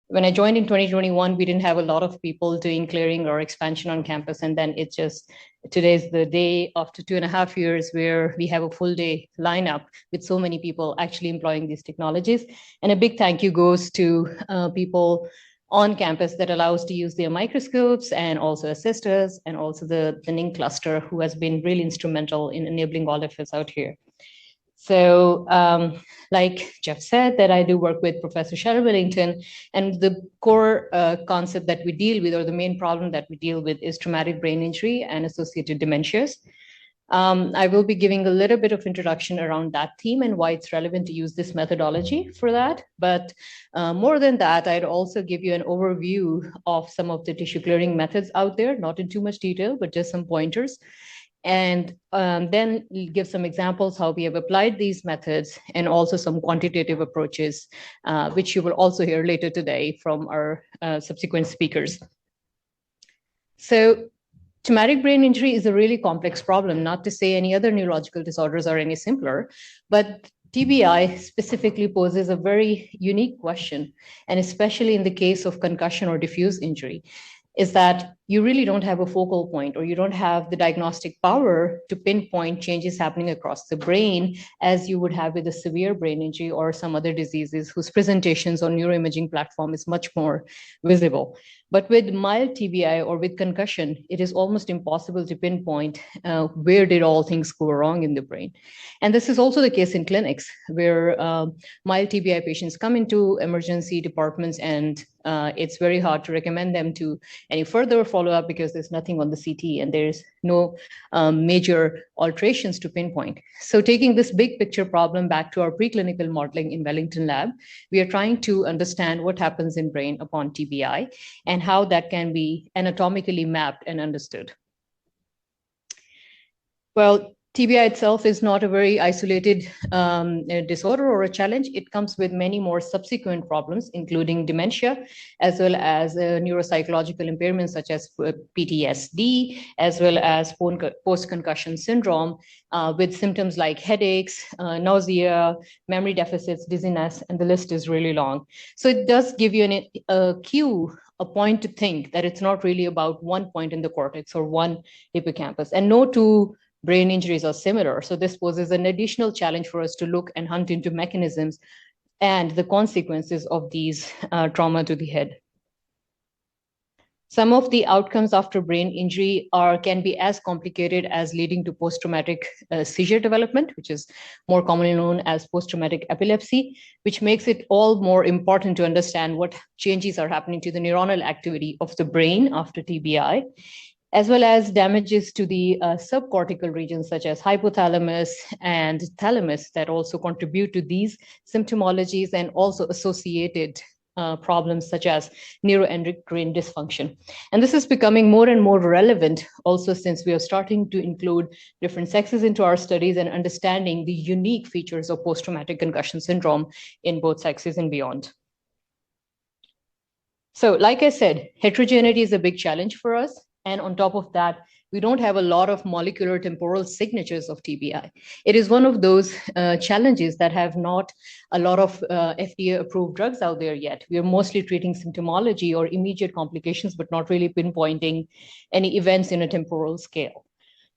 When I joined in 2021, we didn't have a lot of people doing clearing or expansion on campus. And then it just, today's the day after 2.5 years where we have a full day lineup with so many people actually employing these technologies. And a big thank you goes to people on campus that allows to use their microscopes and also assist us, and also the NING cluster who has been really instrumental in enabling all of us out here. So like Jeff said, that I do work with Professor Cheryl Wellington, and the core concept that we deal with, or the main problem that we deal with, is traumatic brain injury and associated dementias. I will be giving a little bit of introduction around that theme and why it's relevant to use this methodology for that. But more than that, I'd also give you an overview of some of the tissue clearing methods out there, not in too much detail, but just some pointers. And then give some examples how we have applied these methods, and also some quantitative approaches, which you will also hear later today from our subsequent speakers. So traumatic brain injury is a really complex problem, not to say any other neurological disorders are any simpler, but TBI specifically poses a very unique question, and especially in the case of concussion or diffuse injury, is that you really don't have a focal point, or you don't have the diagnostic power to pinpoint changes happening across the brain as you would have with a severe brain injury or some other diseases whose presentations on neuroimaging platform is much more visible. But with mild TBI or with concussion, it is almost impossible to pinpoint where did all things go wrong in the brain. And this is also the case in clinics where mild TBI patients come into emergency departments, and it's very hard to recommend them to any further follow-up because there's nothing on the CT and there's no major alterations to pinpoint. So taking this big picture problem back to our preclinical modeling in Wellington lab, we are trying to understand what happens in brain upon TBI and how that can be anatomically mapped and understood. Well, TBI itself is not a very isolated disorder or a challenge. It comes with many more subsequent problems, including dementia, as well as neuropsychological impairments such as PTSD, as well as post-concussion syndrome, with symptoms like headaches, nausea, memory deficits, dizziness, and the list is really long. So it does give you a cue, a point to think that it's not really about one point in the cortex or one hippocampus, and no two brain injuries are similar. So this poses an additional challenge for us to look and hunt into mechanisms and the consequences of these trauma to the head. Some of the outcomes after brain injury can be as complicated as leading to post-traumatic seizure development, which is more commonly known as post-traumatic epilepsy, which makes it all more important to understand what changes are happening to the neuronal activity of the brain after TBI, as well as damages to the subcortical regions such as hypothalamus and thalamus that also contribute to these symptomologies, and also associated problems such as neuroendocrine dysfunction. And this is becoming more and more relevant also since we are starting to include different sexes into our studies and understanding the unique features of post-traumatic concussion syndrome in both sexes and beyond. So like I said, heterogeneity is a big challenge for us. And on top of that, we don't have a lot of molecular temporal signatures of TBI. It is one of those challenges that have not a lot of FDA-approved drugs out there yet. We are mostly treating symptomology or immediate complications, but not really pinpointing any events in a temporal scale.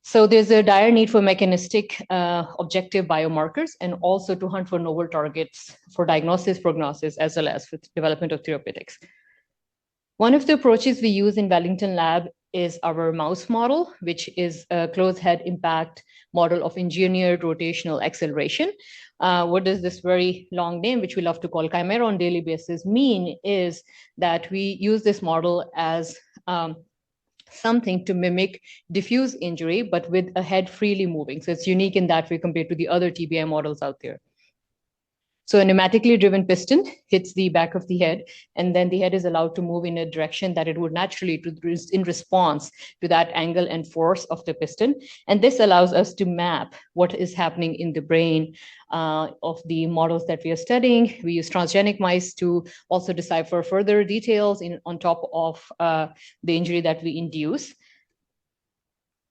So there's a dire need for mechanistic objective biomarkers, and also to hunt for novel targets for diagnosis, prognosis, as well as for development of therapeutics. One of the approaches we use in Wellington lab is our mouse model, which is a closed head impact model of engineered rotational acceleration. What does this very long name, which we love to call chimera on daily basis, mean is that we use this model as something to mimic diffuse injury, but with a head freely moving. So it's unique in that way compared to the other TBI models out there. So a pneumatically driven piston hits the back of the head, and then the head is allowed to move in a direction that it would naturally in response to that angle and force of the piston. And this allows us to map what is happening in the brain of the models that we are studying. We use transgenic mice to also decipher further details on top of the injury that we induce.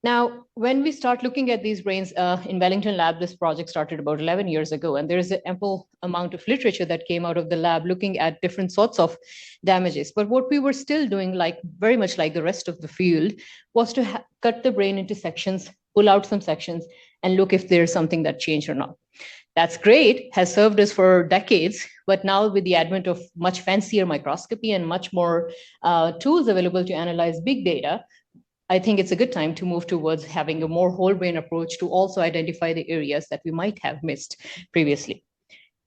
Now, when we start looking at these brains in Wellington lab, this project started about 11 years ago, and there is an ample amount of literature that came out of the lab looking at different sorts of damages. But what we were still doing, like very much like the rest of the field, was to cut the brain into sections, pull out some sections, and look if there's something that changed or not. That's great, has served us for decades, but now with the advent of much fancier microscopy and much more tools available to analyze big data, I think it's a good time to move towards having a more whole brain approach to also identify the areas that we might have missed previously.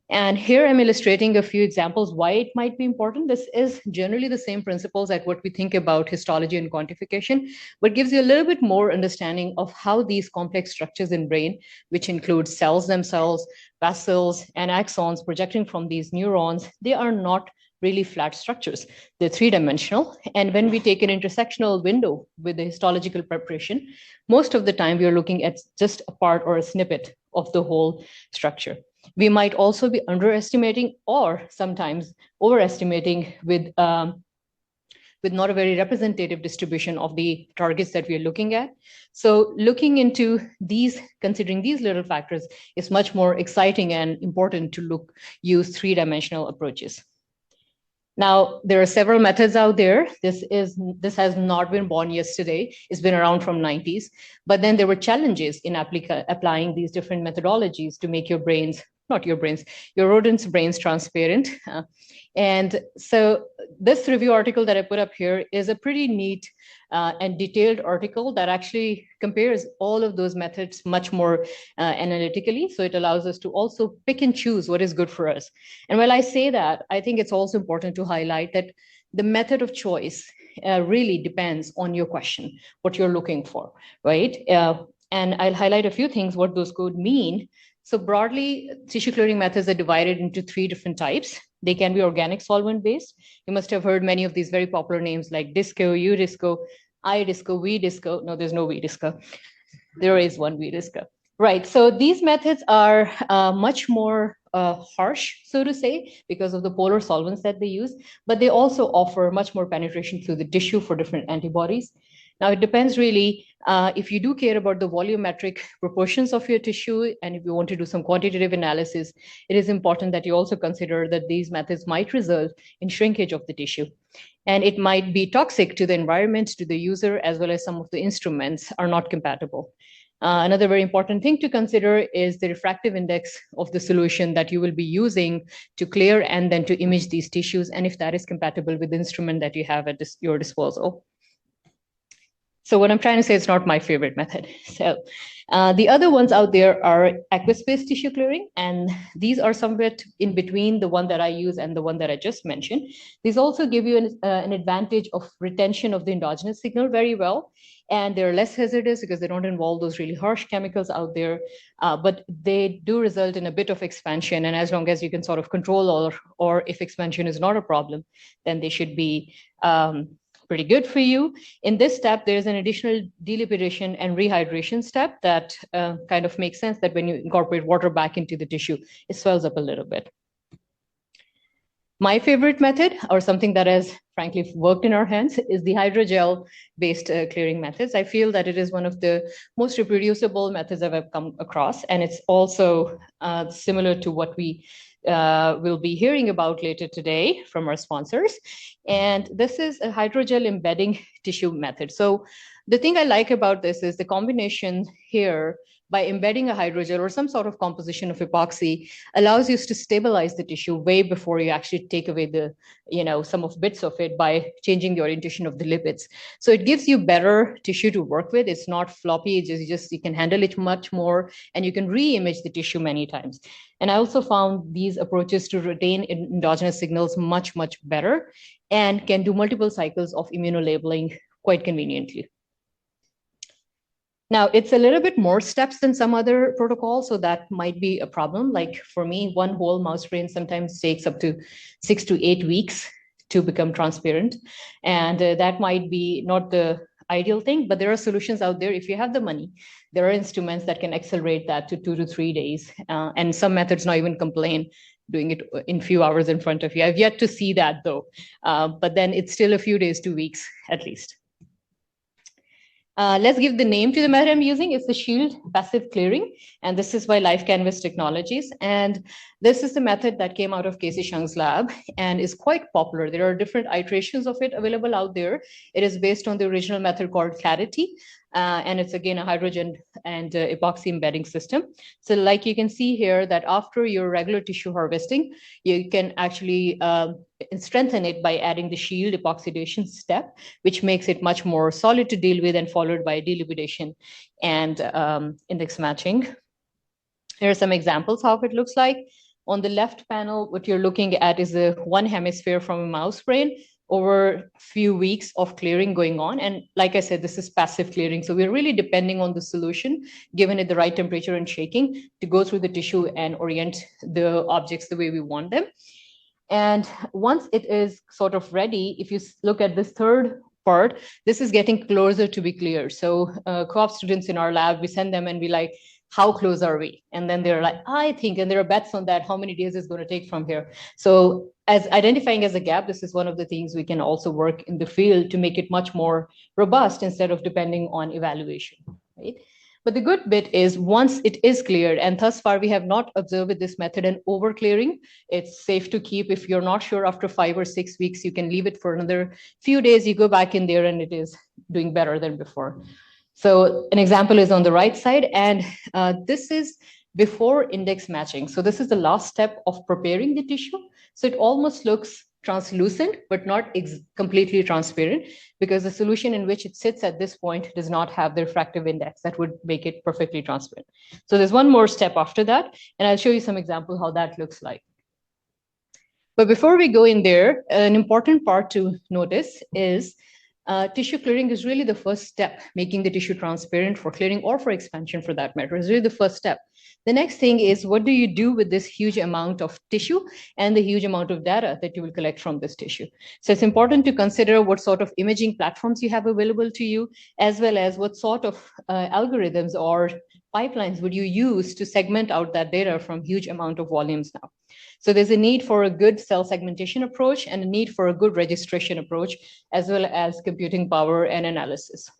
And here I'm illustrating a few examples why it might be important. This is generally the same principles at what we think about histology and quantification, but gives you a little bit more understanding of how these complex structures in brain, which include cells themselves, vessels, and axons projecting from these neurons, they are not really flat structures. They're three-dimensional. And when we take an intersectional window with the histological preparation, most of the time we are looking at just a part or a snippet of the whole structure. We might also be underestimating or sometimes overestimating with not a very representative distribution of the targets that we are looking at. So looking into these, considering these little factors is much more exciting and important to use three-dimensional approaches. Now, there are several methods out there. This has not been born yesterday. It's been around from 90s. But then there were challenges in applying these different methodologies to make your rodents' brains transparent. And so this review article that I put up here is a pretty neat and detailed article that actually compares all of those methods much more analytically. So it allows us to also pick and choose what is good for us. And while I say that, I think it's also important to highlight that the method of choice really depends on your question, what you're looking for, right? And I'll highlight a few things, what those could mean. So broadly, tissue clearing methods are divided into three different types. They can be organic solvent-based. You must have heard many of these very popular names like Disco, UDisco, iDisco, WeDisco. No, there's no WeDisco. There is one WeDisco. Right, so these methods are much more harsh, so to say, because of the polar solvents that they use, but they also offer much more penetration through the tissue for different antibodies. Now, it depends really if you do care about the volumetric proportions of your tissue, and if you want to do some quantitative analysis, it is important that you also consider that these methods might result in shrinkage of the tissue. And it might be toxic to the environment, to the user, as well as some of the instruments are not compatible. Another very important thing to consider is the refractive index of the solution that you will be using to clear and then to image these tissues, and if that is compatible with the instrument that you have at your disposal. So what I'm trying to say, it's not my favorite method. So the other ones out there are aqueous-based tissue clearing, and these are somewhat in between the one that I use and the one that I just mentioned. These also give you an advantage of retention of the endogenous signal very well, and they're less hazardous because they don't involve those really harsh chemicals out there, but they do result in a bit of expansion, and as long as you can sort of control or if expansion is not a problem, then they should be pretty good for you. In this step, there's an additional delipidation and rehydration step that kind of makes sense that when you incorporate water back into the tissue, it swells up a little bit. My favorite method, or something that has frankly worked in our hands, is the hydrogel-based clearing methods. I feel that it is one of the most reproducible methods I've come across, and it's also similar to what we will be hearing about later today from our sponsors. And this is a hydrogel embedding tissue method. So the thing I like about this is the combination here by embedding a hydrogel or some sort of composition of epoxy allows you to stabilize the tissue way before you actually take away the, some of bits of it by changing the orientation of the lipids. So it gives you better tissue to work with. It's not floppy, you can handle it much more, and you can re-image the tissue many times. And I also found these approaches to retain endogenous signals much, much better and can do multiple cycles of immunolabeling quite conveniently. Now, it's a little bit more steps than some other protocols, so that might be a problem. Like for me, one whole mouse brain sometimes takes up to 6 to 8 weeks to become transparent. And that might be not the ideal thing, but there are solutions out there. If you have the money, there are instruments that can accelerate that to 2 to 3 days. And some methods not even complain doing it in a few hours in front of you. I've yet to see that though, but then it's still a few days to weeks at least. Let's give the name to the method I'm using. It's the shield passive clearing, and this is by Live Canvas Technologies. And this is the method that came out of Casey Shang's lab and is quite popular. There are different iterations of it available out there. It is based on the original method called Clarity, and it's again a hydrogen and epoxy embedding system. So like you can see here that after your regular tissue harvesting, you can actually strengthen it by adding the shield epoxidation step, which makes it much more solid to deal with, and followed by delipidation and index matching. Here are some examples how it looks like. On the left panel, what you're looking at is the one hemisphere from a mouse brain over a few weeks of clearing going on. And like I said, this is passive clearing. So we're really depending on the solution, given it the right temperature and shaking, to go through the tissue and orient the objects the way we want them. And once it is sort of ready, if you look at this third part, this is getting closer to be clear. So co-op students in our lab, we send them and be like, how close are we? And then they're like, I think, and there are bets on that, how many days it's going to take from here. So as identifying as a gap, this is one of the things we can also work in the field to make it much more robust instead of depending on evaluation, right? But the good bit is once it is cleared, and thus far we have not observed with this method an over clearing. It's safe to keep. If you're not sure after 5 or 6 weeks, you can leave it for another few days. You go back in there and it is doing better than before. So an example is on the right side, and this is before index matching. So this is the last step of preparing the tissue. So it almost looks translucent, but not completely transparent, because the solution in which it sits at this point does not have the refractive index that would make it perfectly transparent. So there's one more step after that, and I'll show you some example how that looks like. But before we go in there, an important part to notice is tissue clearing is really the first step, making the tissue transparent for clearing or for expansion for that matter, is really the first step. The next thing is, what do you do with this huge amount of tissue and the huge amount of data that you will collect from this tissue? So it's important to consider what sort of imaging platforms you have available to you, as well as what sort of algorithms or pipelines would you use to segment out that data from huge amount of volumes now. So there's a need for a good cell segmentation approach and a need for a good registration approach, as well as computing power and analysis.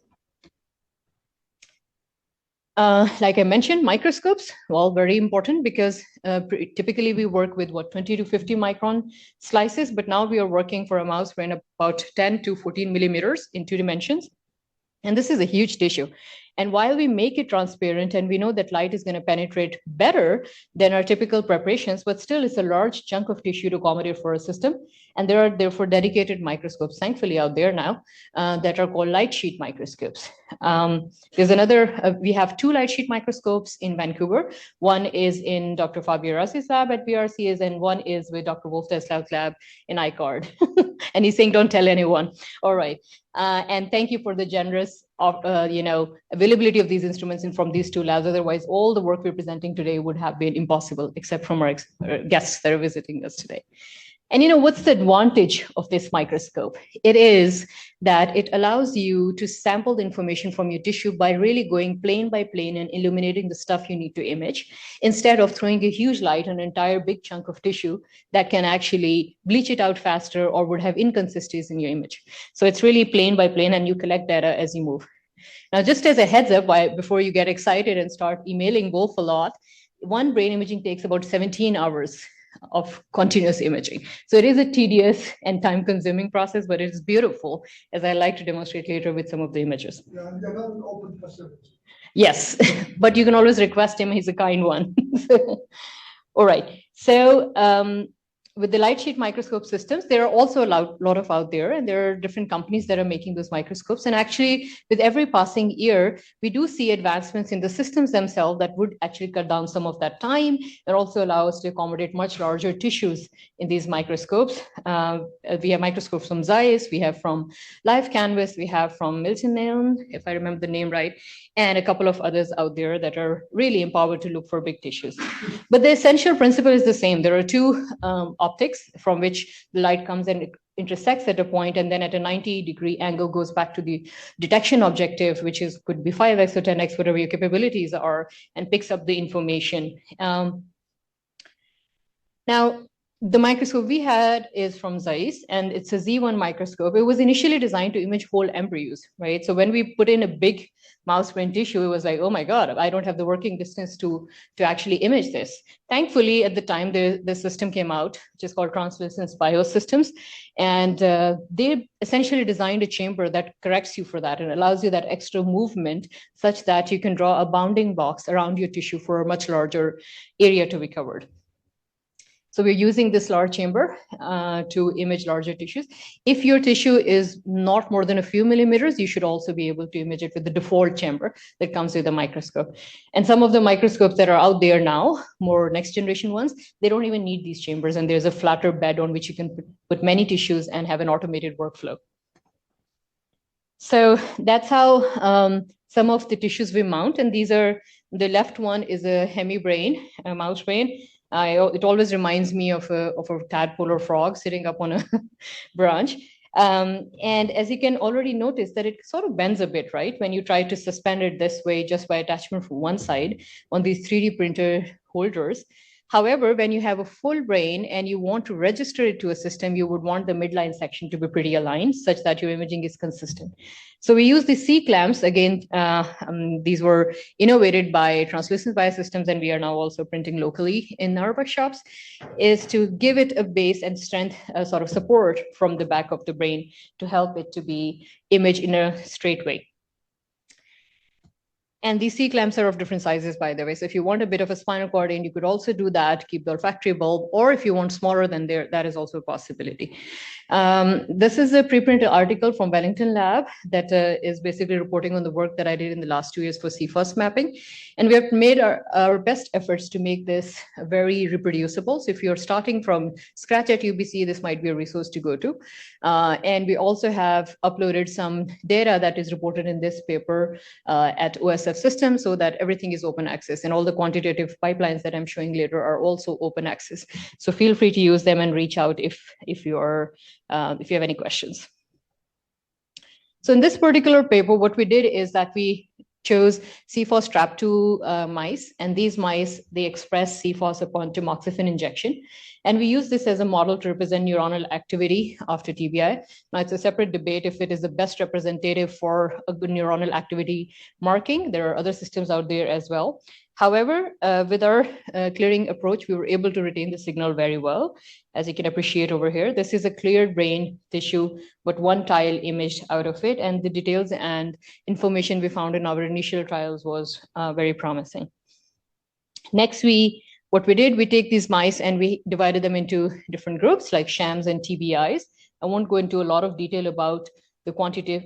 Like I mentioned, microscopes, well, very important, because typically we work with 20 to 50 micron slices, but now we are working for a mouse brain about 10 to 14 millimeters in 2 dimensions. And this is a huge tissue. And while we make it transparent and we know that light is going to penetrate better than our typical preparations, but still it's a large chunk of tissue to accommodate for a system. And there are therefore dedicated microscopes, thankfully, out there now that are called light sheet microscopes. There's another, we have 2 light sheet microscopes in Vancouver. One is in Dr. Fabio Rassi's lab at BRCS, and one is with Dr. Wolf Tesla's lab in ICARD. And he's saying, don't tell anyone. All right. And thank you for the generous availability of these instruments and from these 2 labs. Otherwise, all the work we're presenting today would have been impossible, except from our guests that are visiting us today. And what's the advantage of this microscope? It is that it allows you to sample the information from your tissue by really going plane by plane and illuminating the stuff you need to image, instead of throwing a huge light on an entire big chunk of tissue that can actually bleach it out faster or would have inconsistencies in your image. So it's really plane by plane, and you collect data as you move. Now, just as a heads up, before you get excited and start emailing Wolf a lot, one brain imaging takes about 17 hours of continuous imaging. So it is a tedious and time-consuming process, but it is beautiful, as I like to demonstrate later with some of the images. Yeah, and they're not an open facility. Yes, but you can always request him. He's a kind one. All right. So with the light sheet microscope systems, there are also a lot of out there, and there are different companies that are making those microscopes. And actually, with every passing year, we do see advancements in the systems themselves that would actually cut down some of that time and also allow us to accommodate much larger tissues in these microscopes. We have microscopes from Zeiss, we have from Live Canvas, we have from Milton, if I remember the name right, and a couple of others out there that are really empowered to look for big tissues. But the essential principle is the same. There are 2 optics from which the light comes and it intersects at a point, and then at a 90-degree angle goes back to the detection objective, which could be 5x or 10x, whatever your capabilities are, and picks up the information. Now, The microscope we had is from Zeiss, and it's a Z1 microscope. It was initially designed to image whole embryos, right? So when we put in a big mouse brain tissue, it was like, oh my God, I don't have the working distance to actually image this. Thankfully, at the time, the system came out, which is called Translucence Biosystems, and they essentially designed a chamber that corrects you for that and allows you that extra movement such that you can draw a bounding box around your tissue for a much larger area to be covered. So we're using this large chamber to image larger tissues. If your tissue is not more than a few millimeters, you should also be able to image it with the default chamber that comes with a microscope. And some of the microscopes that are out there now, more next generation ones, they don't even need these chambers. And there's a flatter bed on which you can put many tissues and have an automated workflow. So that's how some of the tissues we mount. And these are, the left one is a hemibrain, a mouse brain. It always reminds me of a tadpole or frog sitting up on a branch. And as you can already notice that it sort of bends a bit, right? When you try to suspend it this way, just by attachment from one side on these 3D printer holders. However, when you have a full brain and you want to register it to a system, you would want the midline section to be pretty aligned such that your imaging is consistent. So we use the C clamps. Again, these were innovated by Translucence Biosystems, and we are now also printing locally in our workshops, is to give it a base and strength, sort of support from the back of the brain to help it to be imaged in a straight way. And these C clamps are of different sizes, by the way. So if you want a bit of a spinal cord in, you could also do that, keep the olfactory bulb, or if you want smaller than there, that is also a possibility. This is a preprinted article from Wellington lab that is basically reporting on the work that I did in the last 2 years for CFOS mapping. And we have made our best efforts to make this very reproducible. So if you're starting from scratch at UBC, this might be a resource to go to. And we also have uploaded some data that is reported in this paper at OSF Systems so that everything is open access. And all the quantitative pipelines that I'm showing later are also open access. So feel free to use them and reach out if you have any questions. So in this particular paper, what we did is that we chose CFOS TRAP2 mice, and these mice, they express CFOS upon tamoxifen injection. And we use this as a model to represent neuronal activity after TBI. Now, it's a separate debate if it is the best representative for a good neuronal activity marking. There are other systems out there as well. However, with our clearing approach, we were able to retain the signal very well. As you can appreciate over here, this is a cleared brain tissue, but one tile imaged out of it. And the details and information we found in our initial trials was very promising. Next, what we did, we take these mice and we divided them into different groups like shams and TBIs. I won't go into a lot of detail about the quantitative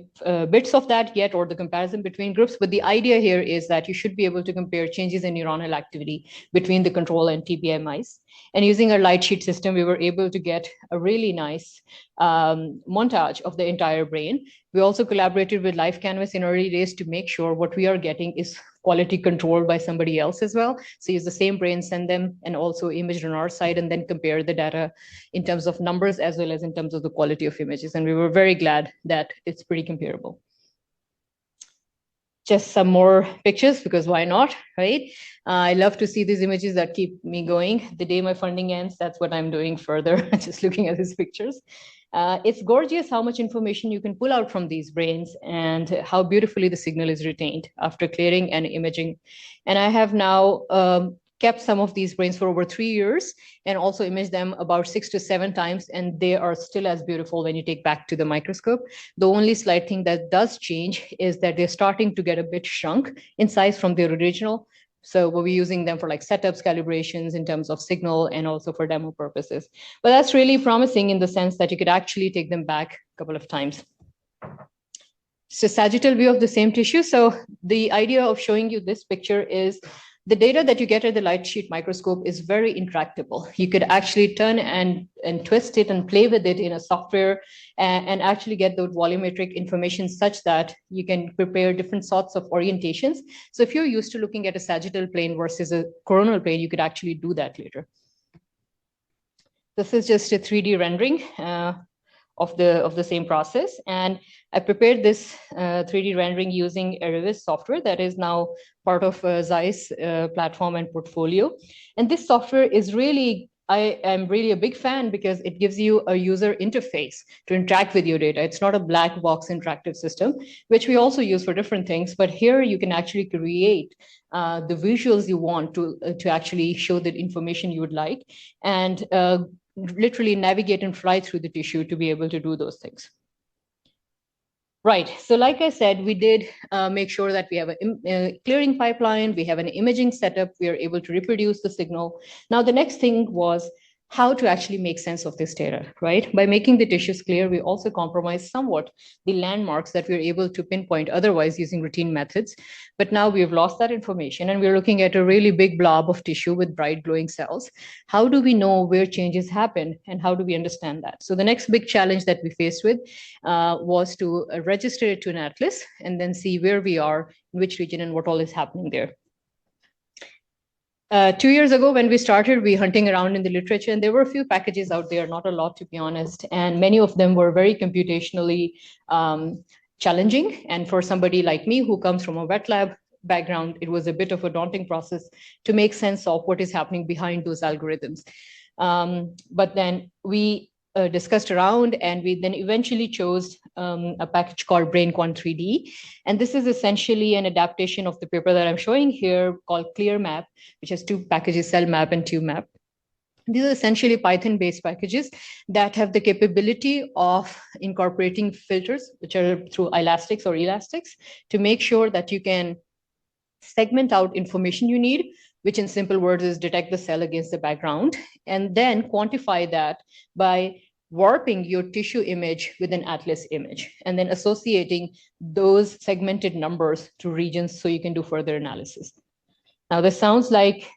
bits of that yet or the comparison between groups, but the idea here is that you should be able to compare changes in neuronal activity between the control and TBI mice. And using our light sheet system, we were able to get a really nice montage of the entire brain. We also collaborated with Live Canvas in early days to make sure what we are getting is quality controlled by somebody else as well. So use the same brain, send them, and also image on our side, and then compare the data in terms of numbers as well as in terms of the quality of images. And we were very glad that it's pretty comparable. Just some more pictures, because why not, right? I love to see these images that keep me going. The day my funding ends, that's what I'm doing further, just looking at these pictures. It's gorgeous how much information you can pull out from these brains and how beautifully the signal is retained after clearing and imaging. And I have now kept some of these brains for over 3 years and also imaged them about 6 to 7 times, and they are still as beautiful when you take back to the microscope. The only slight thing that does change is that they're starting to get a bit shrunk in size from their original. So we'll be using them for like setups, calibrations in terms of signal, and also for demo purposes. But that's really promising in the sense that you could actually take them back a couple of times. So sagittal view of the same tissue. So the idea of showing you this picture is the data that you get at the light sheet microscope is very intractable. You could actually turn and twist it and play with it in a software and actually get the volumetric information such that you can prepare different sorts of orientations. So if you're used to looking at a sagittal plane versus a coronal plane, you could actually do that later. This is just a 3D rendering of the same process. And I prepared this 3D rendering using Erivis software that is now part of Zeiss platform and portfolio. And this software is really I am really a big fan because it gives you a user interface to interact with your data. It's not a black box interactive system, which we also use for different things. But here you can actually create the visuals you want to actually show the information you would like, and literally navigate and fly through the tissue to be able to do those things. Right. So like I said, we did make sure that we have a clearing pipeline, we have an imaging setup, we are able to reproduce the signal. Now, the next thing was how to actually make sense of this data, right? By making the tissues clear, we also compromise somewhat the landmarks that we're able to pinpoint otherwise using routine methods. But now we've lost that information and we're looking at a really big blob of tissue with bright glowing cells. How do we know where changes happen and how do we understand that? So the next big challenge that we faced with was to register it to an atlas and then see where we are, in which region and what all is happening there. 2 years ago, when we started, we hunting around in the literature, and there were a few packages out there, not a lot, to be honest, and many of them were very computationally challenging. And for somebody like me who comes from a wet lab background, it was a bit of a daunting process to make sense of what is happening behind those algorithms. But then we discussed around, and we then eventually chose a package called BrainQuant 3D. And this is essentially an adaptation of the paper that I'm showing here called ClearMap, which has two packages, CellMap and TubeMap. These are essentially Python-based packages that have the capability of incorporating filters, which are through elastics or elastics, to make sure that you can segment out information you need, which in simple words is detect the cell against the background, and then quantify that by warping your tissue image with an atlas image, and then associating those segmented numbers to regions so you can do further analysis. Now, this sounds like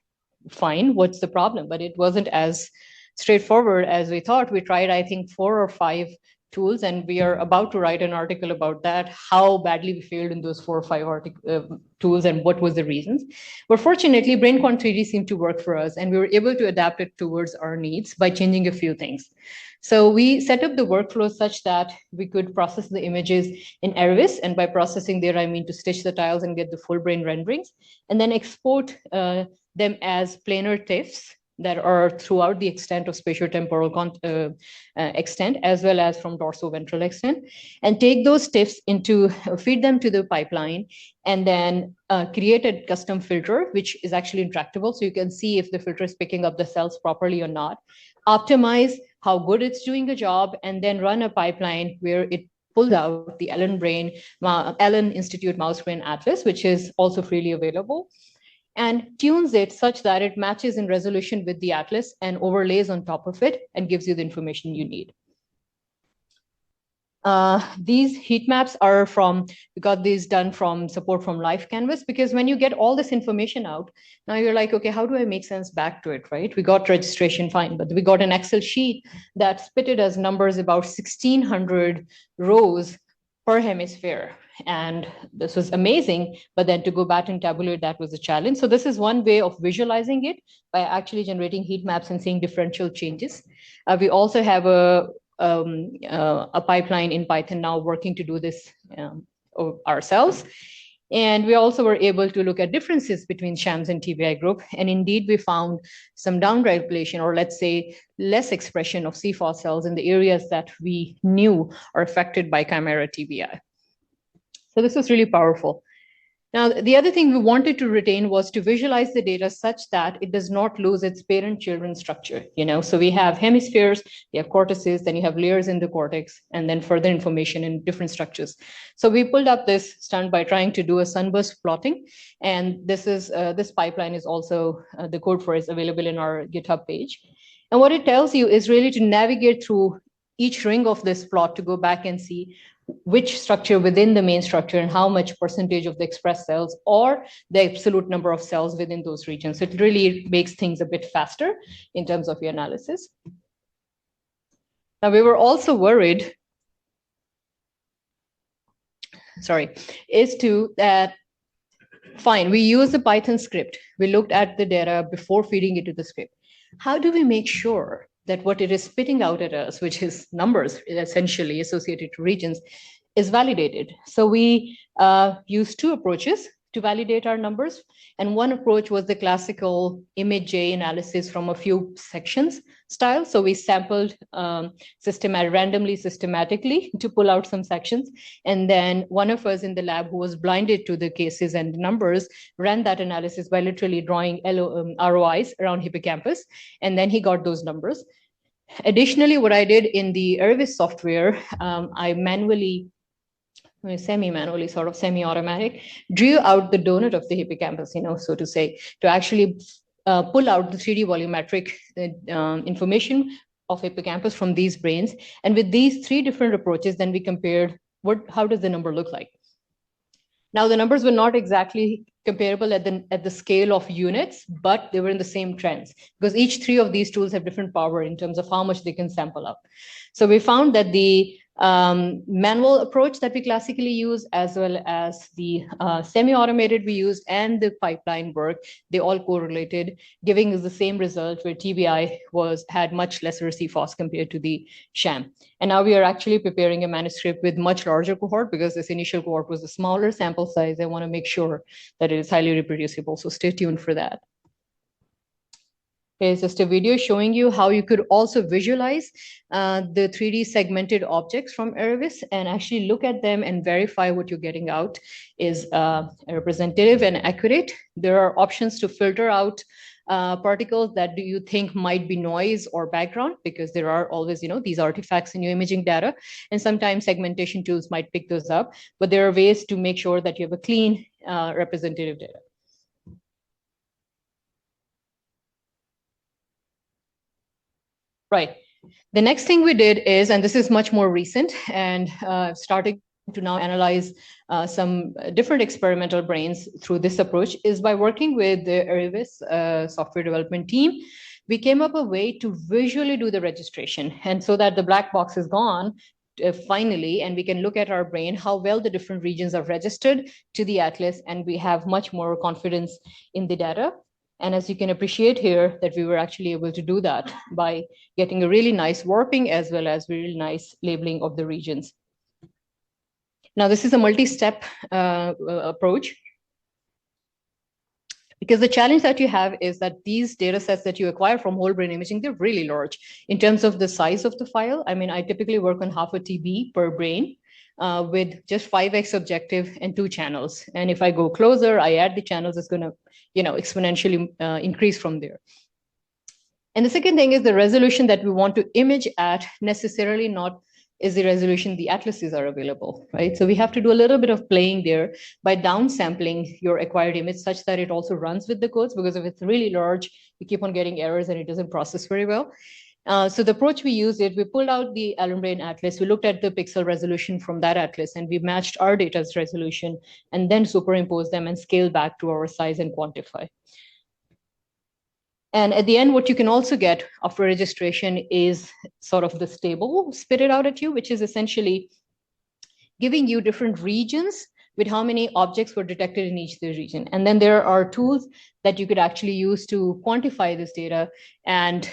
fine, what's the problem? But it wasn't as straightforward as we thought. We tried, I think, 4 or 5 tools, and we are about to write an article about that, how badly we failed in those 4 or 5 tools and what was the reasons. But fortunately, BrainQuant 3D seemed to work for us, and we were able to adapt it towards our needs by changing a few things. So we set up the workflow such that we could process the images in Ervis, and by processing there, I mean to stitch the tiles and get the full brain renderings, and then export them as planar TIFFs that are throughout the extent of spatiotemporal extent, as well as from dorsoventral extent, and take those TIFFs feed them to the pipeline, and then create a custom filter, which is actually intractable. So you can see if the filter is picking up the cells properly or not, optimize how good it's doing the job, and then run a pipeline where it pulled out the Allen Institute Mouse Brain Atlas, which is also freely available, and tunes it such that it matches in resolution with the atlas and overlays on top of it and gives you the information you need. These heat maps are we got these done from support from Live Canvas, because when you get all this information out, now you're like, okay, how do I make sense back to it, right? We got registration fine, but we got an Excel sheet that spitted as numbers about 1,600 rows per hemisphere. And this was amazing, but then to go back and tabulate that was a challenge. So this is one way of visualizing it by actually generating heat maps and seeing differential changes. We also have a pipeline in Python now working to do this ourselves. And we also were able to look at differences between shams and TBI group. And indeed, we found some downregulation, or let's say less expression of CFOS cells in the areas that we knew are affected by chimera TBI. So this was really powerful. Now, the other thing we wanted to retain was to visualize the data such that it does not lose its parent-children structure. So we have hemispheres, we have cortices, then you have layers in the cortex, and then further information in different structures. So we pulled up this stunt by trying to do a sunburst plotting, and this pipeline is also the code for it is available in our GitHub page. And what it tells you is really to navigate through each ring of this plot to go back and see which structure within the main structure and how much percentage of the expressed cells or the absolute number of cells within those regions. So it really makes things a bit faster in terms of your analysis. Now, we were also worried, fine, we use the Python script. We looked at the data before feeding it to the script. How do we make sure that what it is spitting out at us, which is numbers essentially associated to regions, is validated? So we use 2 approaches. to validate our numbers. And one approach was the classical image J analysis from a few sections style. So we sampled randomly, systematically to pull out some sections. And then one of us in the lab who was blinded to the cases and numbers ran that analysis by literally drawing ROIs around hippocampus. And then he got those numbers. Additionally, what I did in the Ervis software, I manually, semi-manually, sort of semi-automatic, drew out the donut of the hippocampus, so to say, to actually pull out the 3D volumetric information of hippocampus from these brains. And with these three different approaches, then we compared how does the number look like. Now, the numbers were not exactly comparable at the scale of units, but they were in the same trends because each three of these tools have different power in terms of how much they can sample up. So we found that the manual approach that we classically use, as well as the semi-automated we used and the pipeline work, they all correlated, giving us the same result where TBI had much lesser CFOS compared to the sham. And now we are actually preparing a manuscript with much larger cohort because this initial cohort was a smaller sample size. I want to make sure that it is highly reproducible. So stay tuned for that. Here's just a video showing you how you could also visualize the 3D segmented objects from Ervis and actually look at them and verify what you're getting out is representative and accurate. There are options to filter out particles that do you think might be noise or background, because there are always, these artifacts in your imaging data, and sometimes segmentation tools might pick those up, but there are ways to make sure that you have a clean representative data. Right. The next thing we did is, and this is much more recent, and starting to now analyze some different experimental brains through this approach, is by working with the Ervis software development team, we came up a way to visually do the registration. And so that the black box is gone finally, and we can look at our brain, how well the different regions are registered to the atlas, and we have much more confidence in the data. And as you can appreciate here, that we were actually able to do that by getting a really nice warping as well as really nice labeling of the regions. Now, this is a multi-step approach, because the challenge that you have is that these data sets that you acquire from whole brain imaging, they're really large in terms of the size of the file. I mean, I typically work on half a TB per brain. With just 5x objective and 2 channels. And if I go closer, I add the channels, it's going to, exponentially increase from there. And the second thing is the resolution that we want to image at necessarily not is the resolution the atlases are available, right? So we have to do a little bit of playing there by downsampling your acquired image such that it also runs with the codes, because if it's really large, you keep on getting errors and it doesn't process very well. So the approach we used we pulled out the Allen Brain Atlas, we looked at the pixel resolution from that atlas, and we matched our data's resolution and then superimposed them and scaled back to our size and quantify. And at the end, what you can also get after registration is sort of this table spitted out at you, which is essentially giving you different regions with how many objects were detected in each of the region. And then there are tools that you could actually use to quantify this data and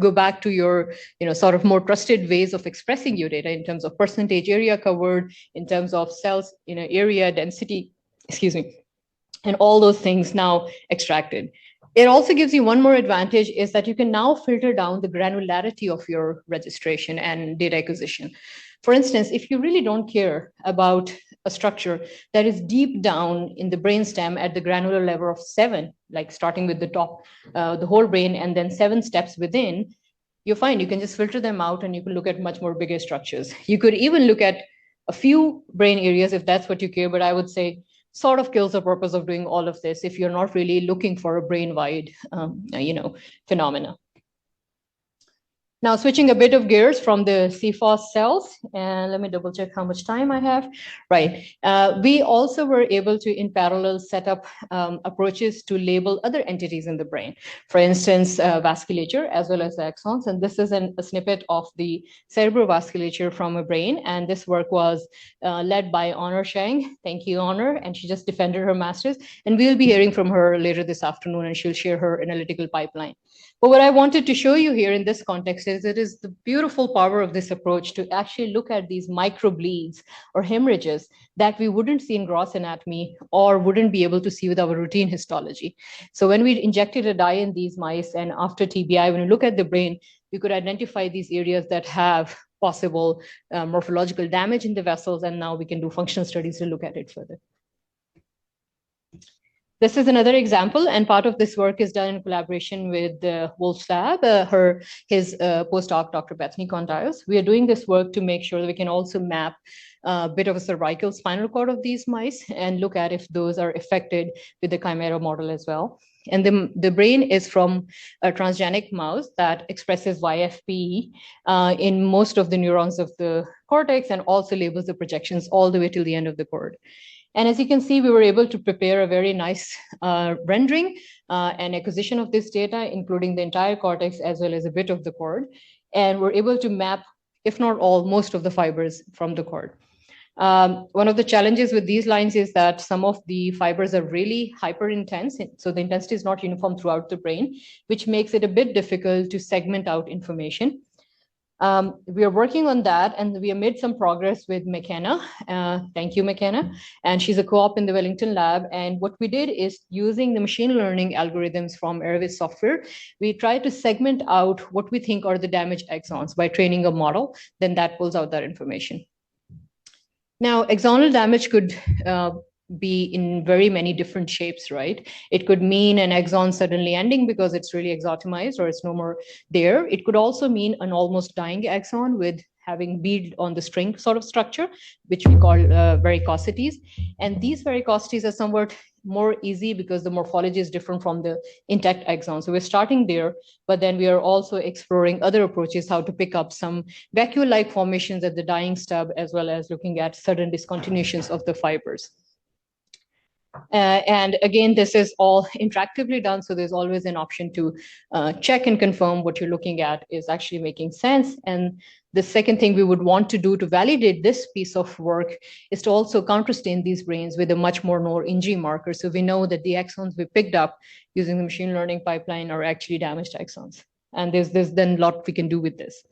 go back to your, sort of more trusted ways of expressing your data in terms of percentage area covered, in terms of cells, area density, and all those things now extracted. It also gives you one more advantage, is that you can now filter down the granularity of your registration and data acquisition. For instance, if you really don't care about a structure that is deep down in the brainstem at the granular level of 7, like starting with the top, the whole brain, and then 7 steps within, you'll find you can just filter them out and you can look at much more bigger structures. You could even look at a few brain areas if that's what you care, but I would say sort of kills the purpose of doing all of this if you're not really looking for a brain-wide, phenomena. Now, switching a bit of gears from the CFOS cells, and let me double check how much time I have. Right. We also were able to, in parallel, set up approaches to label other entities in the brain. For instance, vasculature as well as the axons. And this is a snippet of the cerebrovasculature from a brain. And this work was led by Anwer Shang. Thank you, Anwer. And she just defended her master's. And we'll be hearing from her later this afternoon, and she'll share her analytical pipeline. But what I wanted to show you here in this context is it is the beautiful power of this approach to actually look at these microbleeds or hemorrhages that we wouldn't see in gross anatomy or wouldn't be able to see with our routine histology. So when we injected a dye in these mice and after TBI, when we look at the brain, we could identify these areas that have possible morphological damage in the vessels, and now we can do functional studies to look at it further. This is another example, and part of this work is done in collaboration with Wolf's lab, his postdoc, Dr. Bethany Condios. We are doing this work to make sure that we can also map a bit of a cervical spinal cord of these mice and look at if those are affected with the chimera model as well. And the brain is from a transgenic mouse that expresses YFP in most of the neurons of the cortex and also labels the projections all the way till the end of the cord. And as you can see, we were able to prepare a very nice rendering and acquisition of this data, including the entire cortex as well as a bit of the cord. And we're able to map, if not all, most of the fibers from the cord. One of the challenges with these lines is that some of the fibers are really hyper intense. So the intensity is not uniform throughout the brain, which makes it a bit difficult to segment out information. We are working on that, and we have made some progress with McKenna. Thank you, McKenna. And she's a co-op in the Wellington lab. And what we did is using the machine learning algorithms from Airways software, we tried to segment out what we think are the damaged axons by training a model. Then that pulls out that information. Now, axonal damage could be in very many different shapes, right? It could mean an axon suddenly ending because it's really exotomized or it's no more there. It could also mean an almost dying axon with having bead on the string sort of structure, which we call varicosities. And these varicosities are somewhat more easy because the morphology is different from the intact axon. So we're starting there, but then we are also exploring other approaches, how to pick up some vacuole-like formations at the dying stub, as well as looking at sudden discontinuations of the fibers. And again, this is all interactively done, so there's always an option to check and confirm what you're looking at is actually making sense. And the second thing we would want to do to validate this piece of work is to also counterstain these brains with a much more NOR-ING marker, so we know that the axons we picked up using the machine learning pipeline are actually damaged axons. And there's then a lot we can do with this.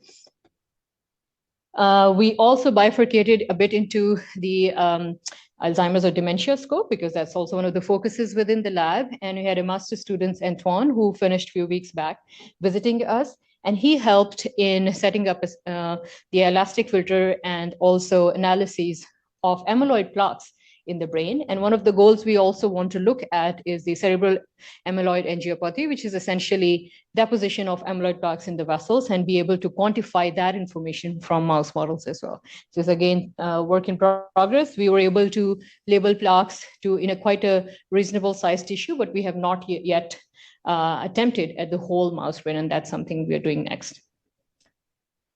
We also bifurcated a bit into the Alzheimer's or dementia scope, because that's also one of the focuses within the lab. And we had a master's student, Antoine, who finished a few weeks back visiting us. And he helped in setting up the elastic filter and also analyses of amyloid plaques in the brain. And one of the goals we also want to look at is the cerebral amyloid angiopathy, which is essentially deposition of amyloid plaques in the vessels, and be able to quantify that information from mouse models as well. So it's again work in progress. We were able to label plaques to in a quite a reasonable size tissue, but we have not yet attempted at the whole mouse brain, and that's something we are doing next.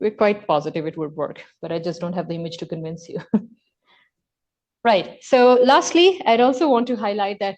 We're quite positive it would work, but I just don't have the image to convince you. Right. So lastly, I'd also want to highlight that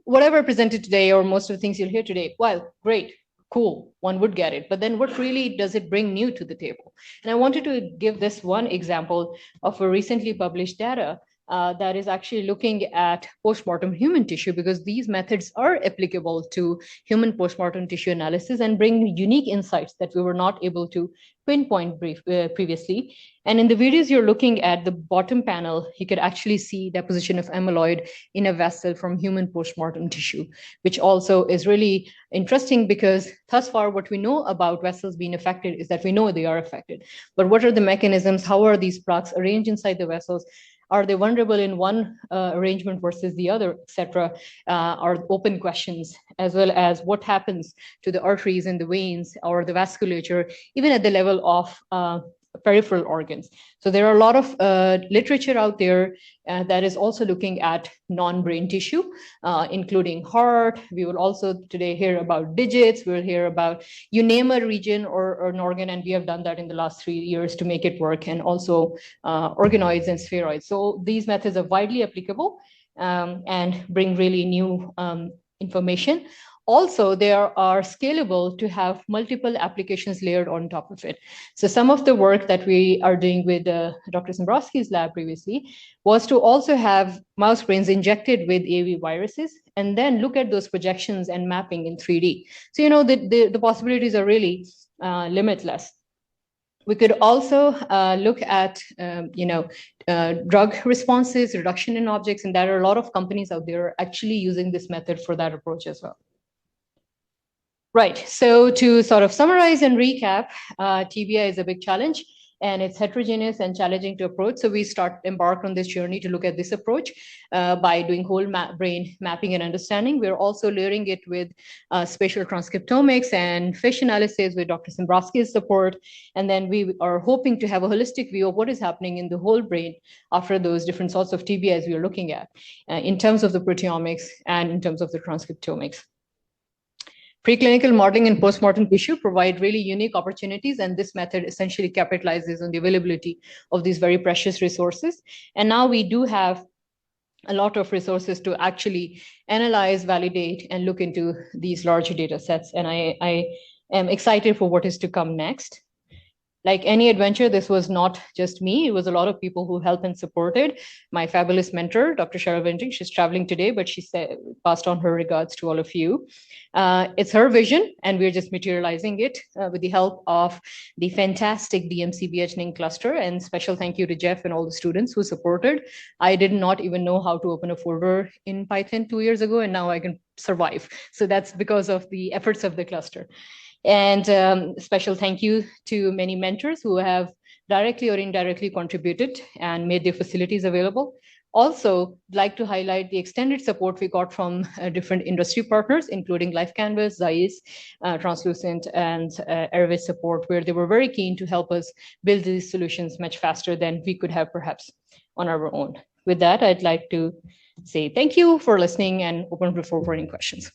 whatever presented today, or most of the things you'll hear today, well, great, cool, one would get it. But then what really does it bring new to the table? And I wanted to give this one example of a recently published data that is actually looking at postmortem human tissue, because these methods are applicable to human postmortem tissue analysis and bring unique insights that we were not able to pinpoint previously. And in the videos you're looking at, the bottom panel, you could actually see deposition of amyloid in a vessel from human postmortem tissue, which also is really interesting because thus far what we know about vessels being affected is that we know they are affected. But what are the mechanisms? How are these plaques arranged inside the vessels? Are they vulnerable in one arrangement versus the other, et cetera, are open questions, as well as what happens to the arteries and the veins or the vasculature, even at the level of peripheral organs. So there are a lot of literature out there that is also looking at non-brain tissue, including heart. We will also today hear about digits. We'll hear about, you name a region or an organ, and we have done that in the last 3 years to make it work, and also organoids and spheroids. So these methods are widely applicable and bring really new information. Also, they are scalable to have multiple applications layered on top of it. So some of the work that we are doing with Dr. Zimbrowski's lab previously was to also have mouse brains injected with AAV viruses and then look at those projections and mapping in 3D. So, the possibilities are really limitless. We could also look at, drug responses, reduction in objects, and there are a lot of companies out there actually using this method for that approach as well. Right, so to sort of summarize and recap, TBI is a big challenge and it's heterogeneous and challenging to approach. So we embark on this journey to look at this approach by doing whole brain mapping and understanding. We're also layering it with spatial transcriptomics and fish analysis with Dr. Zimbrowski's support. And then we are hoping to have a holistic view of what is happening in the whole brain after those different sorts of TBIs we are looking at in terms of the proteomics and in terms of the transcriptomics. Preclinical modeling and postmortem tissue provide really unique opportunities, and this method essentially capitalizes on the availability of these very precious resources. And now we do have a lot of resources to actually analyze, validate, and look into these large data sets. And I am excited for what is to come next. Like any adventure, this was not just me. It was a lot of people who helped and supported. My fabulous mentor, Dr. Cheryl Vinting, she's traveling today, but she passed on her regards to all of you. It's her vision, and we're just materializing it with the help of the fantastic DMCBH cluster. And special thank you to Jeff and all the students who supported. I did not even know how to open a folder in Python 2 years ago, and now I can survive. So that's because of the efforts of the cluster. And special thank you to many mentors who have directly or indirectly contributed and made their facilities available. Also, like to highlight the extended support we got from different industry partners, including Life Canvas, Zeiss, Translucent, and Airways support, where they were very keen to help us build these solutions much faster than we could have perhaps on our own. With that, I'd like to say thank you for listening and open the floor for any questions.